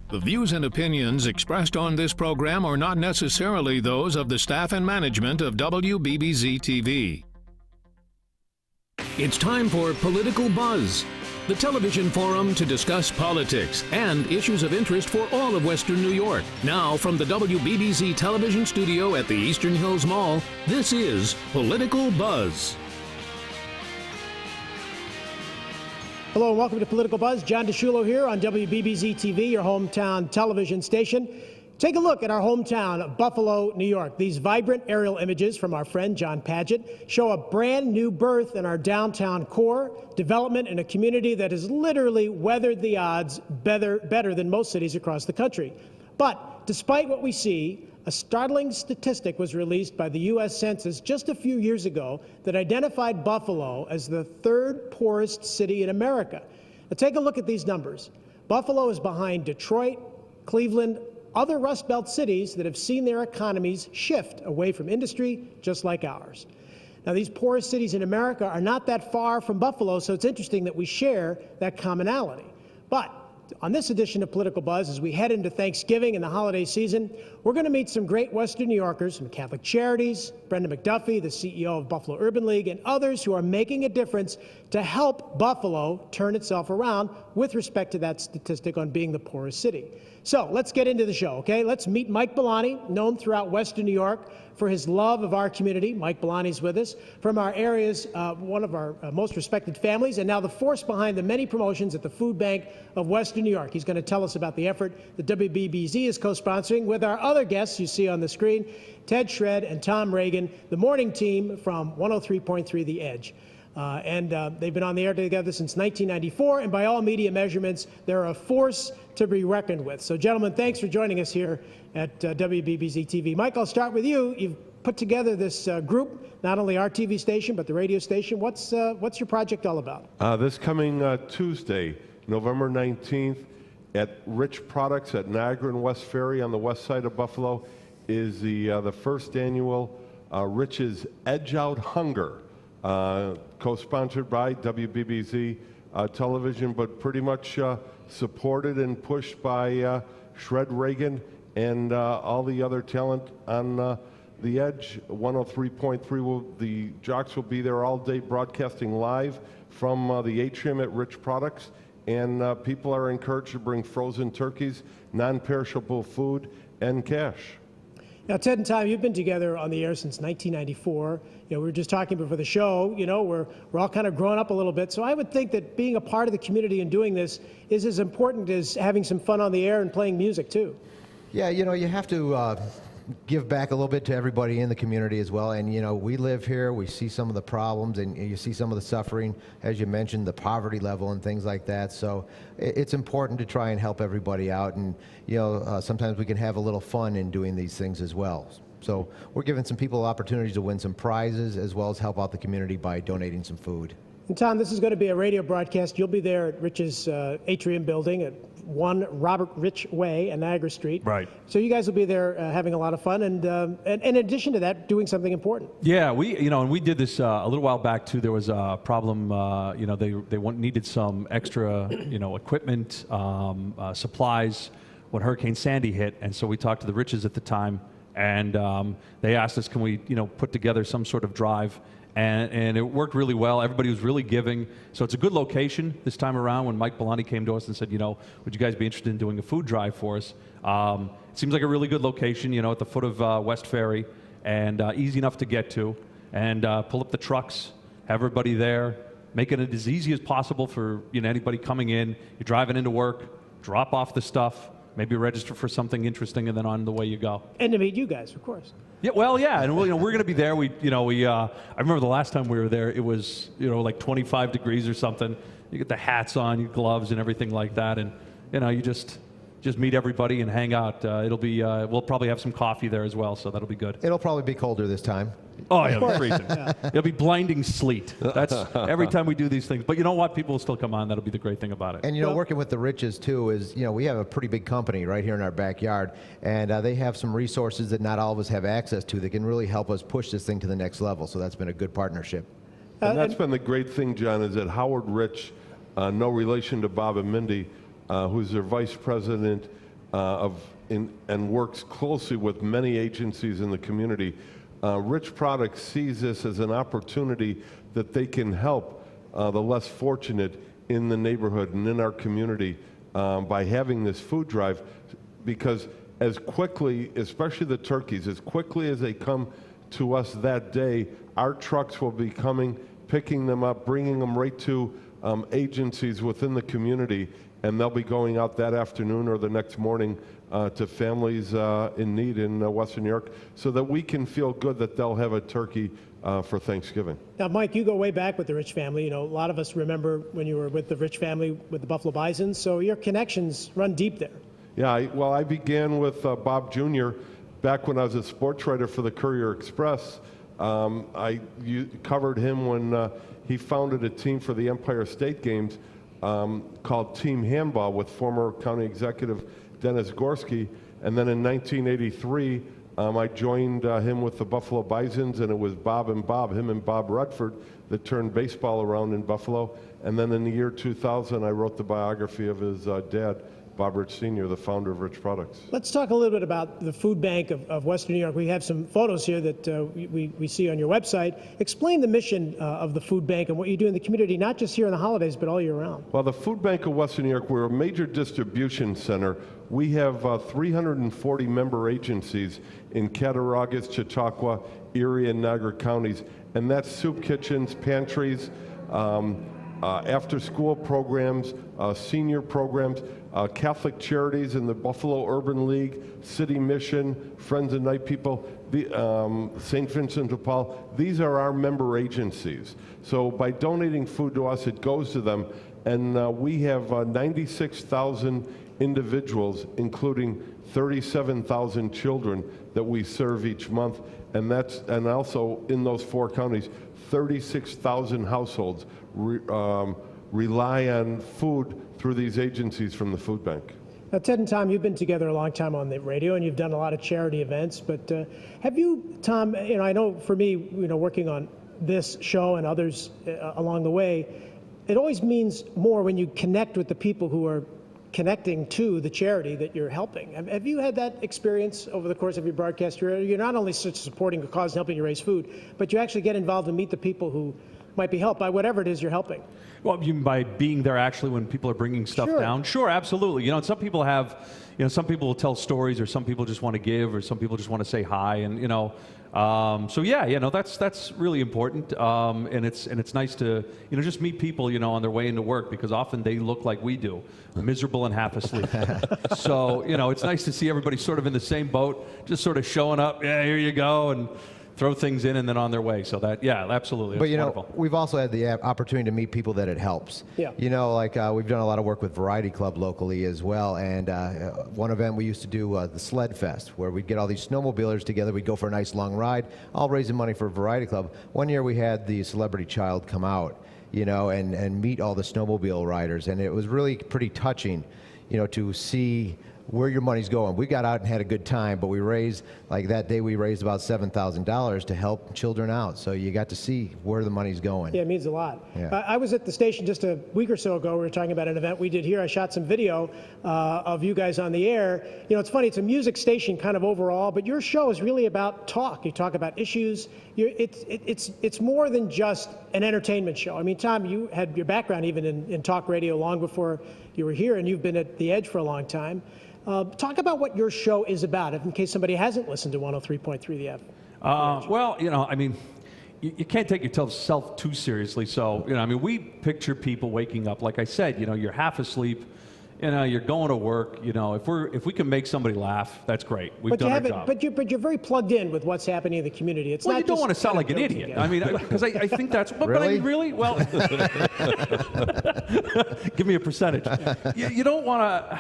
The views and opinions expressed on this program are not necessarily those of the staff and management of WBBZ-TV. It's time for Political Buzz, the television forum to discuss politics and issues of interest for all of Western New York. Now, from the WBBZ television studio at the Eastern Hills Mall, this is Political Buzz. Hello and welcome to Political Buzz. John DeSciullo here on WBBZ-TV, your hometown television station. Take a look at our hometown, Buffalo, New York. These vibrant aerial images from our friend John Padgett show a brand new birth in our downtown core, development in a community that has literally weathered the odds better than most cities across the country. But despite what we see, a startling statistic was released by the U.S. Census just a few years ago that identified Buffalo as the third poorest city in America. Now take a look at these numbers. Buffalo is behind Detroit, Cleveland, other Rust Belt cities that have seen their economies shift away from industry just like ours. Now, these poorest cities in America are not that far from Buffalo, so it's interesting that we share that commonality. But on this edition of Political Buzz, as we head into Thanksgiving and the holiday season, we're going to meet some great Western New Yorkers from Catholic Charities, Brenda McDuffie, the CEO of Buffalo Urban League, and others who are making a difference to help Buffalo turn itself around with respect to that statistic on being the poorest city. So let's get into the show, okay? Let's meet Mike Bellotti, known throughout Western New York for his love of our community. Mike Bellotti's with us from our area's one of our most respected families, and now the force behind the many promotions at the Food Bank of Western New York. He's going to tell us about the effort that WBBZ is co-sponsoring with our other guests you see on the screen, Ted Shred and Tom Reagan, the morning team from 103.3 The Edge. They've been on the air together since 1994, and by all media measurements, they're a force to be reckoned with. So, gentlemen, thanks for joining us here at WBBZ-TV. Mike, I'll start with you. You've put together this group, not only our TV station, but the radio station. What's your project all about? This coming Tuesday, November 19th, at Rich Products at Niagara and West Ferry on the west side of Buffalo, is the first annual Rich's Edge Out Hunger, co-sponsored by WBBZ television, but pretty much supported and pushed by Shred Reagan and all the other talent on the Edge. 103.3, the jocks will be there all day broadcasting live from the atrium at Rich Products, and people are encouraged to bring frozen turkeys, non-perishable food, and cash. Now, Ted and Tom, you've been together on the air since 1994. We were just talking before the show, we're all kind of grown up a little bit. So I would think that being a part of the community and doing this is as important as having some fun on the air and playing music, too. Yeah, you have to give back a little bit to everybody in the community as well. And, we live here, we see some of the problems, and you see some of the suffering, as you mentioned, the poverty level and things like that. So it's important to try and help everybody out. And, sometimes we can have a little fun in doing these things as well. So we're giving some people opportunities to win some prizes as well as help out the community by donating some food. And Tom, this is going to be a radio broadcast. You'll be there at Rich's atrium building at 1 Robert Rich Way and Niagara Street. Right. So you guys will be there having a lot of fun, and in addition to that, doing something important. Yeah, and we did this a little while back too. There was a problem. They needed some extra, equipment, supplies when Hurricane Sandy hit, and so we talked to the Riches at the time, and they asked us, can we, put together some sort of drive. And it worked really well. Everybody was really giving. So it's a good location this time around. When Mike Bellotti came to us and said, would you guys be interested in doing a food drive for us? It seems like a really good location, at the foot of West Ferry, and easy enough to get to. And pull up the trucks, have everybody there, making it as easy as possible for anybody coming in. You're driving into work, drop off the stuff, maybe register for something interesting, and then on the way you go. And to meet you guys, of course. Yeah, well, yeah, and we're going to be there. I remember the last time we were there, it was like 25 degrees or something. You get the hats on, your gloves, and everything like that, and you just meet everybody and hang out. It'll be we'll probably have some coffee there as well, so that'll be good. It'll probably be colder this time. Oh, yeah, it'll be freezing. Yeah. It'll be blinding sleet. That's every time we do these things. But you know what? People will still come on. That'll be the great thing about it. And, working with the Riches, too, is, we have a pretty big company right here in our backyard. And they have some resources that not all of us have access to that can really help us push this thing to the next level. So that's been a good partnership. And that's been the great thing, John, is that Howard Rich, no relation to Bob and Mindy, who's their vice president, and works closely with many agencies in the community. Rich Products sees this as an opportunity that they can help the less fortunate in the neighborhood and in our community by having this food drive, because as quickly, especially the turkeys, as quickly as they come to us that day, our trucks will be coming, picking them up, bringing them right to agencies within the community, and they'll be going out that afternoon or the next morning to families in need in Western New York, so that we can feel good that they'll have a turkey for Thanksgiving. Now, Mike, you go way back with the Rich family. You know, a lot of us remember when you were with the Rich family with the Buffalo Bisons, so your connections run deep there. Yeah, well, I began with Bob Jr. back when I was a sports writer for the Courier Express. I covered him when he founded a team for the Empire State Games called Team Handball with former county executive Dennis Gorski. And then in 1983, I joined him with the Buffalo Bisons, and it was Bob and Bob, him and Bob Rutford, that turned baseball around in Buffalo. And then in the year 2000, I wrote the biography of his dad, Bob Rich Sr., the founder of Rich Products. Let's talk a little bit about the food bank of Western New York. We have some photos here that we see on your website. Explain the mission of the food bank and what you do in the community, not just here in the holidays, but all year round. Well, the Food Bank of Western New York, we're a major distribution center. We have 340 member agencies in Cattaraugus, Chautauqua, Erie, and Niagara counties, and that's soup kitchens, pantries, after-school programs, senior programs, Catholic Charities in the Buffalo Urban League, City Mission, Friends of Night People, St. Vincent de Paul. These are our member agencies. So by donating food to us, it goes to them. And we have 96,000 individuals, including 37,000 children that we serve each month. And also in those 4 counties, 36,000 households rely on food through these agencies from the food bank. Now, Ted and Tom, you've been together a long time on the radio, and you've done a lot of charity events. But have you, Tom? You know, I know for me, working on this show and others along the way, it always means more when you connect with the people who are connecting to the charity that you're helping. Have you had that experience over the course of your broadcast career? You're not only supporting a cause and helping you raise food, but you actually get involved and meet the people who might be helped by whatever it is you're helping. Well, you mean by being there actually when people are bringing stuff down? Sure, absolutely. You know, some people have, some people will tell stories, or some people just want to give, or some people just want to say hi, and so yeah, that's really important, and it's nice to just meet people on their way into work, because often they look like we do, miserable and half asleep. So it's nice to see everybody sort of in the same boat, just sort of showing up. Yeah, here you go, and throw things in and then on their way. So that, yeah, absolutely. But wonderful. We've also had the opportunity to meet people that it helps. Yeah. Like we've done a lot of work with Variety Club locally as well. And one event we used to do the Sled Fest, where we'd get all these snowmobilers together. We'd go for a nice long ride, all raising money for Variety Club. One year we had the Celebrity Child come out, and meet all the snowmobile riders. And it was really pretty touching, to see where your money's going. We got out and had a good time, but we raised, like that day, we raised about $7,000 to help children out. So you got to see where the money's going. Yeah, it means a lot. Yeah. I was at the station just a week or so ago. We were talking about an event we did here. I shot some video of you guys on the air. It's funny, it's a music station kind of overall, but your show is really about talk. You talk about issues. It's more than just an entertainment show. I mean, Tom, you had your background even in talk radio long before you were here, and you've been at the Edge for a long time. Talk about what your show is about, in case somebody hasn't listened to 103.3 The F. Well, I mean, you can't take yourself too seriously. So, I mean, we picture people waking up, like I said, you're half asleep, you're going to work. If we can make somebody laugh, that's great. We've done our job. But you're very plugged in with what's happening in the community. It's well, not you don't want to sound like an idiot. I mean, because I think that's. Really? But I mean, really? Well, give me a percentage. You don't want to.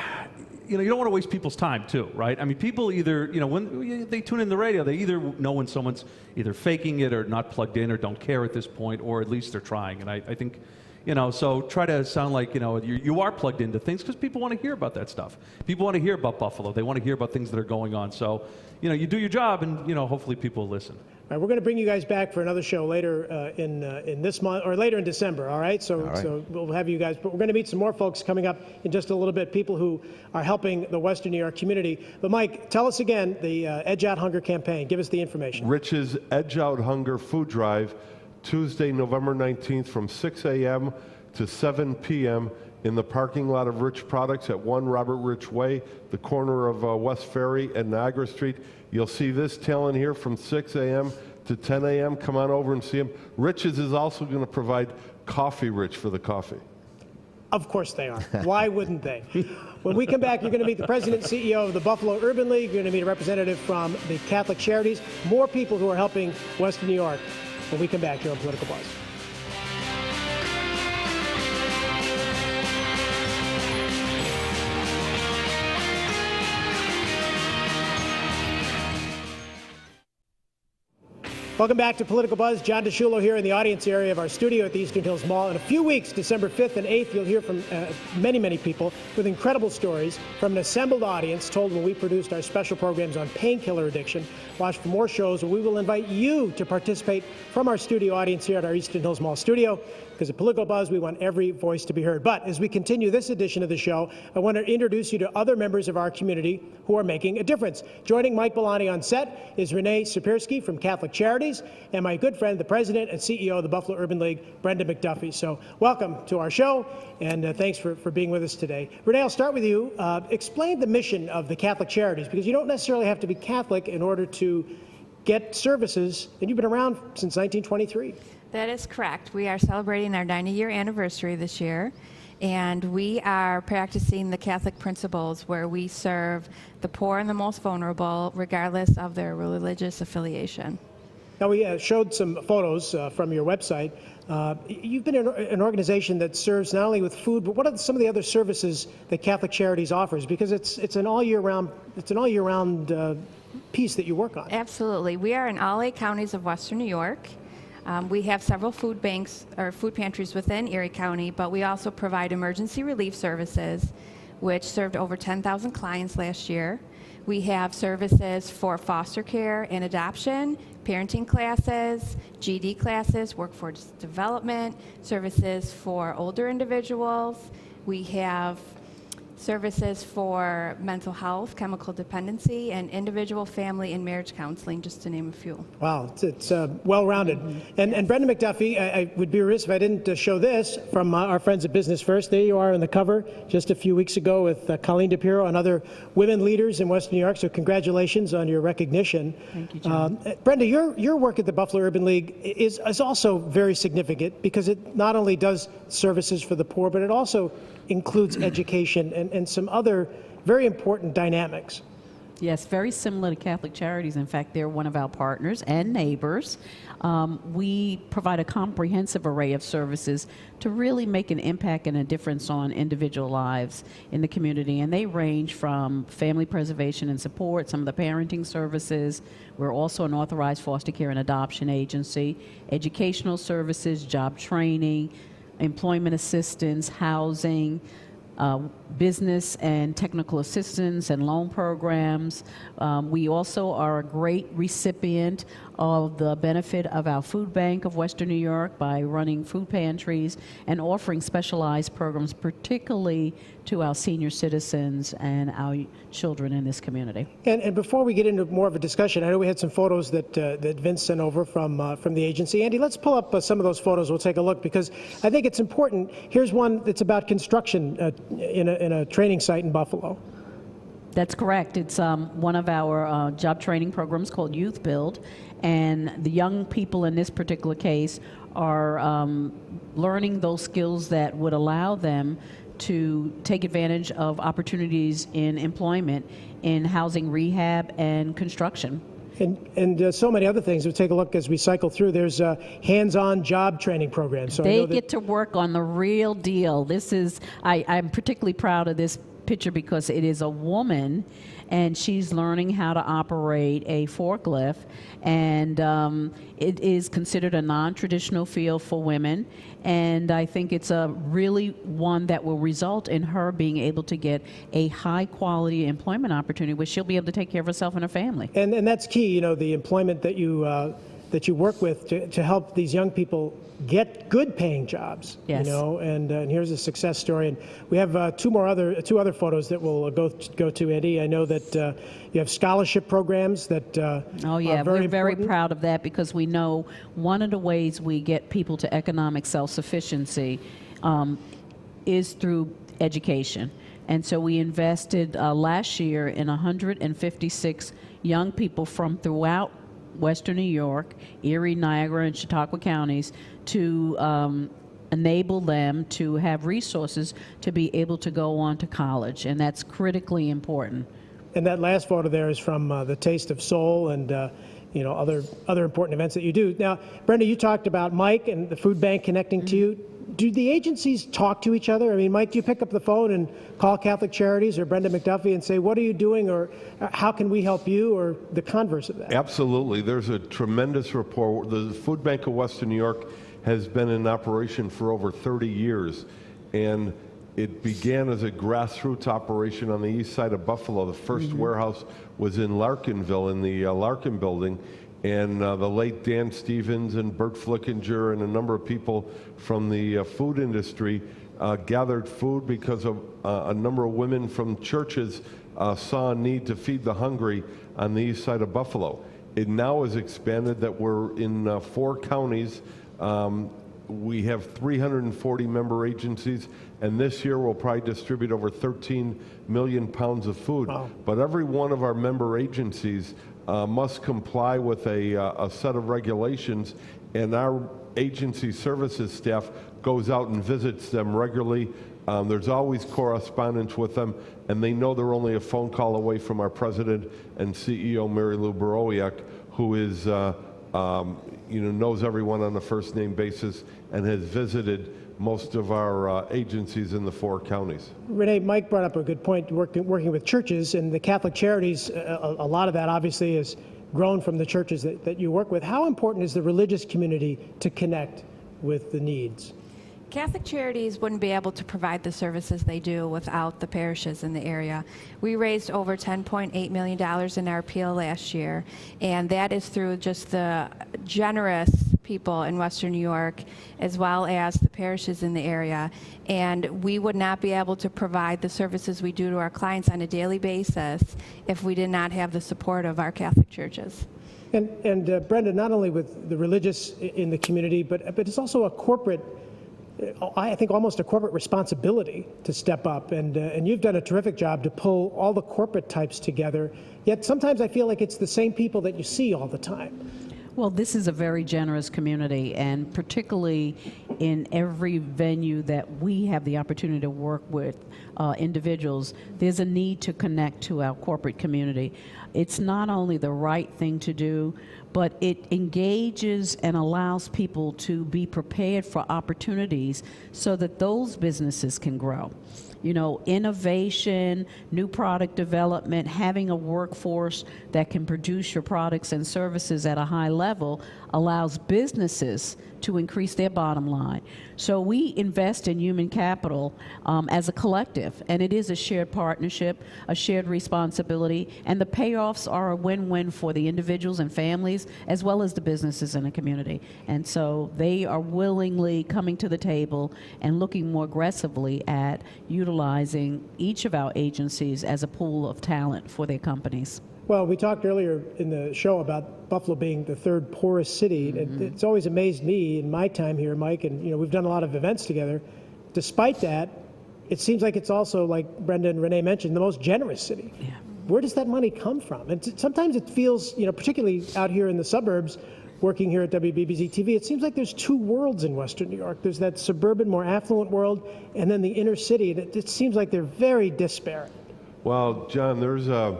You don't want to waste people's time too, right? I mean, people either, when they tune in the radio, they either know when someone's either faking it or not plugged in or don't care at this point, or at least they're trying. And I think, So try to sound like, you are plugged into things because people want to hear about that stuff. People want to hear about Buffalo. They want to hear about things that are going on. So, you do your job and, hopefully people will listen. All right, we're going to bring you guys back for another show later in this month, or later in December, all right? So we'll have you guys, but we're going to meet some more folks coming up in just a little bit, people who are helping the Western New York community. But Mike, tell us again, the Edge Out Hunger campaign. Give us the information. Rich's Edge Out Hunger Food Drive, Tuesday, November 19th from 6 a.m. to 7 p.m. in the parking lot of Rich Products at 1 Robert Rich Way, the corner of West Ferry and Niagara Street. You'll see this talent here from 6 a.m. to 10 a.m. Come on over and see him. Rich's is also going to provide coffee, Rich, for the coffee. Of course they are. Why wouldn't they? When we come back, you're going to meet the president and CEO of the Buffalo Urban League. You're going to meet a representative from the Catholic Charities. More people who are helping Western New York when we come back here on Political Buzz. Welcome back to Political Buzz. John DeSciullo here in the audience area of our studio at the Eastern Hills Mall. In a few weeks, December 5th and 8th, you'll hear from many, many people with incredible stories from an assembled audience told when we produced our special programs on painkiller addiction. Watch for more shows where we will invite you to participate from our studio audience here at our Eastern Hills Mall studio. Because at Political Buzz, we want every voice to be heard. But as we continue this edition of the show, I want to introduce you to other members of our community who are making a difference. Joining Mike Bellotti on set is Renee Sapirsky from Catholic Charities and my good friend, the president and CEO of the Buffalo Urban League, Brenda McDuffie. So welcome to our show, and thanks for being with us today. Renee, I'll start with you. Explain the mission of the Catholic Charities, because you don't necessarily have to be Catholic in order to get services, and you've been around since 1923. That is correct. We are celebrating our 90-year anniversary this year, and we are practicing the Catholic principles where we serve the poor and the most vulnerable, regardless of their religious affiliation. Now, we showed some photos from your website. You've been an organization that serves not only with food, but what are some of the other services that Catholic Charities offers? Because it's an all year round piece that you work on. Absolutely. We are in all 8 counties of Western New York. We have several food banks or food pantries within Erie County, but we also provide emergency relief services, which served over 10,000 clients last year. We have services for foster care and adoption, parenting classes, GD classes, workforce development, services for older individuals. We have services for mental health, chemical dependency, and individual, family, and marriage counseling, just to name a few. Wow, it's well-rounded. And Brenda McDuffie, I would be remiss if I didn't show this from our friends at Business First. There you are on the cover just a few weeks ago with Colleen DePiro and other women leaders in Western New York, so congratulations on your recognition. Thank you, John. Brenda, your work at the Buffalo Urban League is also very significant because it not only does services for the poor, but it also includes education and some other very important dynamics. Yes, very similar to Catholic Charities. In fact, they're one of our partners and neighbors. We provide a comprehensive array of services to really make an impact and a difference on individual lives in the community. And they range from family preservation and support, some of the parenting services. We're also an authorized foster care and adoption agency, educational services, job training, employment assistance, housing, business and technical assistance and loan programs. We also are a great recipient of the benefit of our food bank of Western New York by running food pantries and offering specialized programs, particularly to our senior citizens and our children in this community. And before we get into more of a discussion, I know we had some photos that Vince sent over from the agency. Andy, let's pull up some of those photos. We'll take a look because I think it's important. Here's one that's about construction in a training site in Buffalo. That's correct. It's one of our job training programs called Youth Build, and the young people in this particular case are learning those skills that would allow them to take advantage of opportunities in employment in housing rehab and construction. And so many other things. We'll take a look as we cycle through. There's hands-on job training programs. So they get to work on the real deal. This is, I'm particularly proud of this picture because it is a woman, and she's learning how to operate a forklift, and it is considered a non-traditional field for women, and I think it's a really one that will result in her being able to get a high-quality employment opportunity where she'll be able to take care of herself and her family. And that's key, you know, the employment that you work with to help these young people get good paying jobs. Yes. You know, and here's a success story. And we have two other photos that we'll go to, Andy. I know that you have scholarship programs that Oh yeah, are very we're very important. proud of that because we know one of the ways we get people to economic self-sufficiency is through education. And so we invested last year in 156 young people from throughout Western New York, Erie, Niagara, and Chautauqua counties to enable them to have resources to be able to go on to college, and that's critically important. And that last photo there is from the Taste of Soul and you know, other important events that you do. Now, Brenda, you talked about Mike and the food bank connecting to you. Do the agencies talk to each other? I mean, Mike, do you pick up the phone and call Catholic Charities or Brenda McDuffie and say, what are you doing, or how can we help you, or the converse of that? Absolutely. There's a tremendous rapport. The Food Bank of Western New York has been in operation for over 30 years, and it began as a grassroots operation on the east side of Buffalo. The first warehouse was in Larkinville, in the Larkin building, and the late Dan Stevens and Bert Flickinger and a number of people from the food industry gathered food because of a number of women from churches saw a need to feed the hungry on the east side of Buffalo. It now has expanded that we're in 4 counties. We have 340 member agencies, and this year we'll probably distribute over 13 million pounds of food. Wow. But every one of our member agencies must comply with a set of regulations, and our agency services staff goes out and visits them regularly. There's always correspondence with them, and they know they're only a phone call away from our president and CEO, Mary Lou Borowiak, who is knows everyone on a first name basis and has visited most of our agencies in the 4 counties. Renee, Mike brought up a good point, working with churches, and the Catholic Charities, a lot of that obviously has grown from the churches that you work with. How important is the religious community to connect with the needs? Catholic Charities wouldn't be able to provide the services they do without the parishes in the area. We raised over $10.8 million in our appeal last year, and that is through just the generous people in Western New York, as well as the parishes in the area. And we would not be able to provide the services we do to our clients on a daily basis if we did not have the support of our Catholic churches. And Brenda, not only with the religious in the community, but it's also a corporate, I think almost a corporate responsibility to step up, and you've done a terrific job to pull all the corporate types together, yet sometimes I feel like it's the same people that you see all the time. Well, this is a very generous community, and particularly in every venue that we have the opportunity to work with individuals, there's a need to connect to our corporate community. It's not only the right thing to do, but it engages and allows people to be prepared for opportunities so that those businesses can grow. You know, innovation, new product development, having a workforce that can produce your products and services at a high level allows businesses to increase their bottom line. So we invest in human capital as a collective, and it is a shared partnership, a shared responsibility, and the payoffs are a win-win for the individuals and families as well as the businesses in the community. And so they are willingly coming to the table and looking more aggressively at utilizing each of our agencies as a pool of talent for their companies. Well, we talked earlier in the show about Buffalo being the 3rd poorest city. It's always amazed me in my time here, Mike, and we've done a lot of events together. Despite that, it seems like it's also, like Brenda and Renee mentioned, the most generous city. Yeah. Where does that money come from? And sometimes it feels, particularly out here in the suburbs, working here at WBBZ-TV, it seems like there's 2 worlds in Western New York. There's that suburban, more affluent world, and then the inner city. It seems like they're very disparate. Well, John, there's a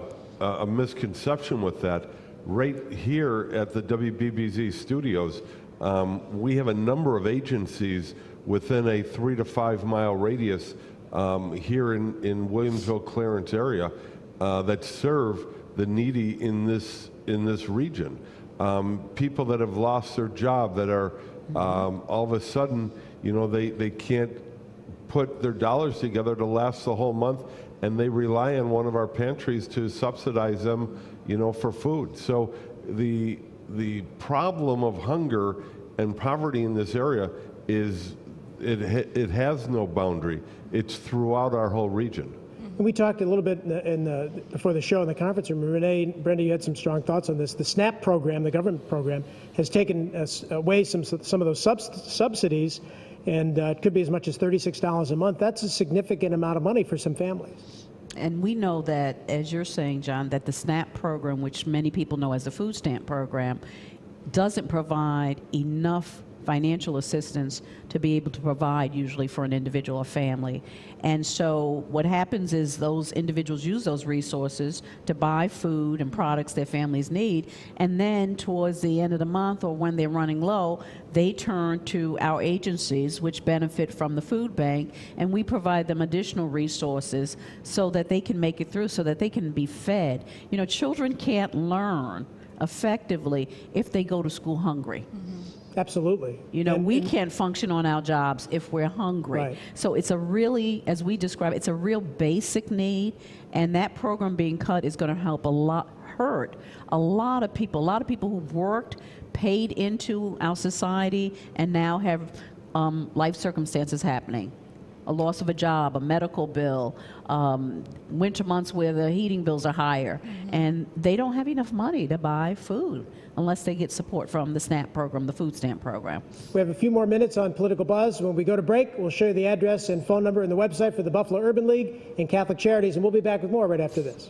misconception with that. Right here at the WBBZ studios, we have a number of agencies within a 3 to 5 mile radius here in Williamsville, Clarence area that serve the needy in this region. People that have lost their job, that are all of a sudden, they can't put their dollars together to last the whole month, and they rely on one of our pantries to subsidize them, for food. So the problem of hunger and poverty in this area is it has no boundary. It's throughout our whole region. And we talked a little bit before the show in the conference room. Renee, Brenda, you had some strong thoughts on this. The SNAP program, the government program, has taken away some of those subsidies, and it could be as much as $36 a month. That's a significant amount of money for some families. And we know that, as you're saying, John, that the SNAP program, which many people know as the food stamp program, doesn't provide enough financial assistance to be able to provide usually for an individual or family. And so what happens is those individuals use those resources to buy food and products their families need, and then towards the end of the month or when they're running low, they turn to our agencies which benefit from the food bank, and we provide them additional resources so that they can make it through, so that they can be fed. Children can't learn effectively if they go to school hungry. Absolutely. We can't function on our jobs if we're hungry. Right. So it's a really, as we describe it, it's a real basic need, and that program being cut is going to help hurt a lot of people who've worked, paid into our society, and now have life circumstances happening. A loss of a job, a medical bill, winter months where the heating bills are higher, and they don't have enough money to buy food unless they get support from the SNAP program, the food stamp program. We have a few more minutes on Political Buzz. When we go to break, we'll show you the address and phone number and the website for the Buffalo Urban League and Catholic Charities, and we'll be back with more right after this.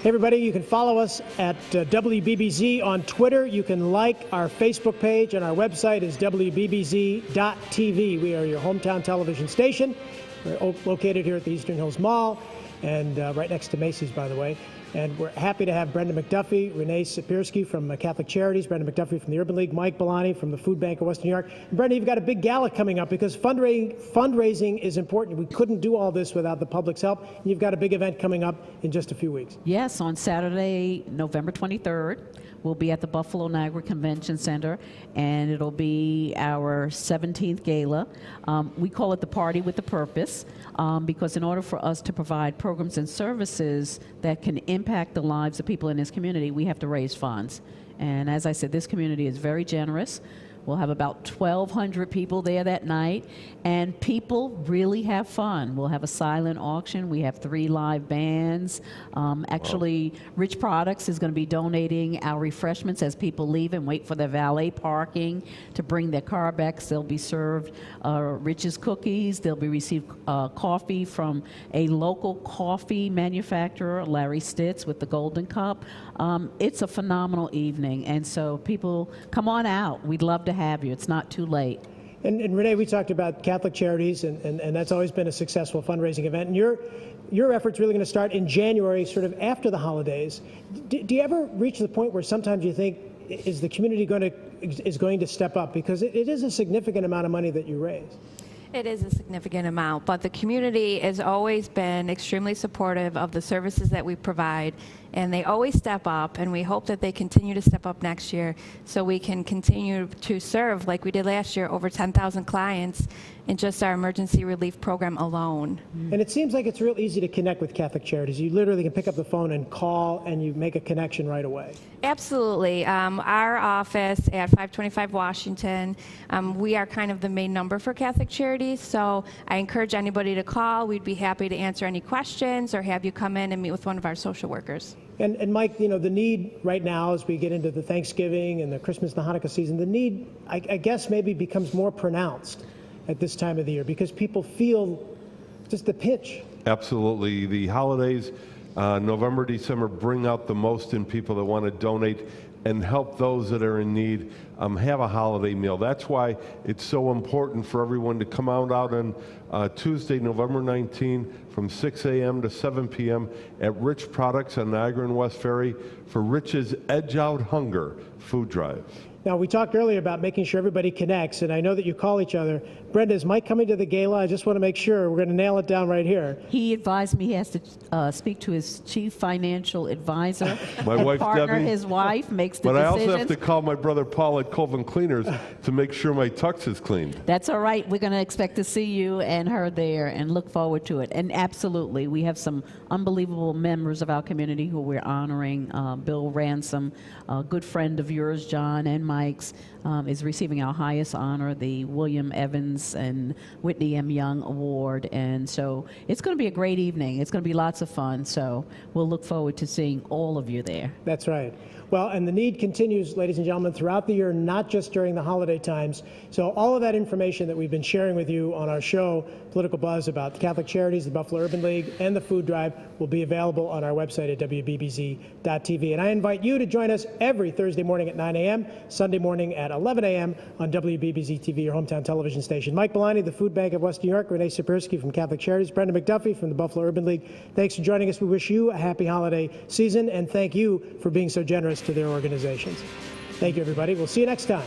Hey everybody, you can follow us at WBBZ on Twitter. You can like our Facebook page, and our website is WBBZ.TV. We are your hometown television station. We're located here at the Eastern Hills Mall, and right next to Macy's, by the way. And we're happy to have Brenda McDuffie, Renee Sapirski from Catholic Charities, Brenda McDuffie from the Urban League, Mike Bellotti from the Food Bank of Western New York. And Brenda, you've got a big gala coming up because fundraising is important. We couldn't do all this without the public's help. And you've got a big event coming up in just a few weeks. Yes, on Saturday, November 23rd, we'll be at the Buffalo Niagara Convention Center, and it'll be our 17th gala. We call it the Party with a Purpose, because in order for us to provide programs and services that can impact the lives of people in this community, we have to raise funds. And as I said, this community is very generous. We'll have about 1,200 people there that night, and people really have fun. We'll have a silent auction. We have 3 live bands. Actually, Rich Products is going to be donating our refreshments as people leave and wait for their valet parking to bring their car back. They'll be served Rich's cookies. They'll be received coffee from a local coffee manufacturer, Larry Stitz, with the Golden Cup. It's a phenomenal evening, and so people, come on out. We'd love to have you. It's not too late. And Renee, we talked about Catholic Charities, and that's always been a successful fundraising event. And your effort's really going to start in January, sort of after the holidays. Do you ever reach the point where sometimes you think, is the community going to step up? Because it is a significant amount of money that you raise. It is a significant amount, but the community has always been extremely supportive of the services that we provide, and they always step up, and we hope that they continue to step up next year so we can continue to serve, like we did last year, over 10,000 clients in just our emergency relief program alone. And it seems like it's real easy to connect with Catholic Charities. You literally can pick up the phone and call, and you make a connection right away. Absolutely. Our office at 525 Washington, we are kind of the main number for Catholic Charities, so I encourage anybody to call. We'd be happy to answer any questions or have you come in and meet with one of our social workers. And Mike, the need right now as we get into the Thanksgiving and the Christmas and the Hanukkah season, the need, I guess, maybe becomes more pronounced at this time of the year because people feel just the pinch. Absolutely. The holidays, November, December, bring out the most in people that want to donate. and help those that are in need have a holiday meal. That's why it's so important for everyone to come out on Tuesday, November 19, from 6 a.m. to 7 p.m. at Rich Products on Niagara and West Ferry for Rich's Edge Out Hunger food drive. Now, we talked earlier about making sure everybody connects, and I know that you call each other. Brenda, is Mike coming to the gala? I just want to make sure. We're going to nail it down right here. He advised me he has to speak to his chief financial advisor. My and wife, partner, Debbie. his wife, makes the But I decisions. also have to call my brother Paul at Colvin Cleaners to make sure my tux is cleaned. That's all right. We're going to expect to see you and her there and look forward to it. And absolutely, we have some unbelievable members of our community who we're honoring. Bill Ransom, a good friend of yours, John, and Mike's, is receiving our highest honor, the William Evans and Whitney M. Young Award. And so it's going to be a great evening. It's going to be lots of fun. So we'll look forward to seeing all of you there. That's right. Well, and the need continues, ladies and gentlemen, throughout the year, not just during the holiday times. So all of that information that we've been sharing with you on our show, Political Buzz, about the Catholic Charities, the Buffalo Urban League, and the food drive will be available on our website at WBBZ-TV. And I invite you to join us every Thursday morning at 9 a.m., Sunday morning at 11 a.m. on WBBZ-TV, your hometown television station. Mike Bellotti, the Food Bank of West New York, Renee Sapersky from Catholic Charities, Brenda McDuffie from the Buffalo Urban League. Thanks for joining us. We wish you a happy holiday season, and thank you for being so generous to their organizations. Thank you, everybody. We'll see you next time.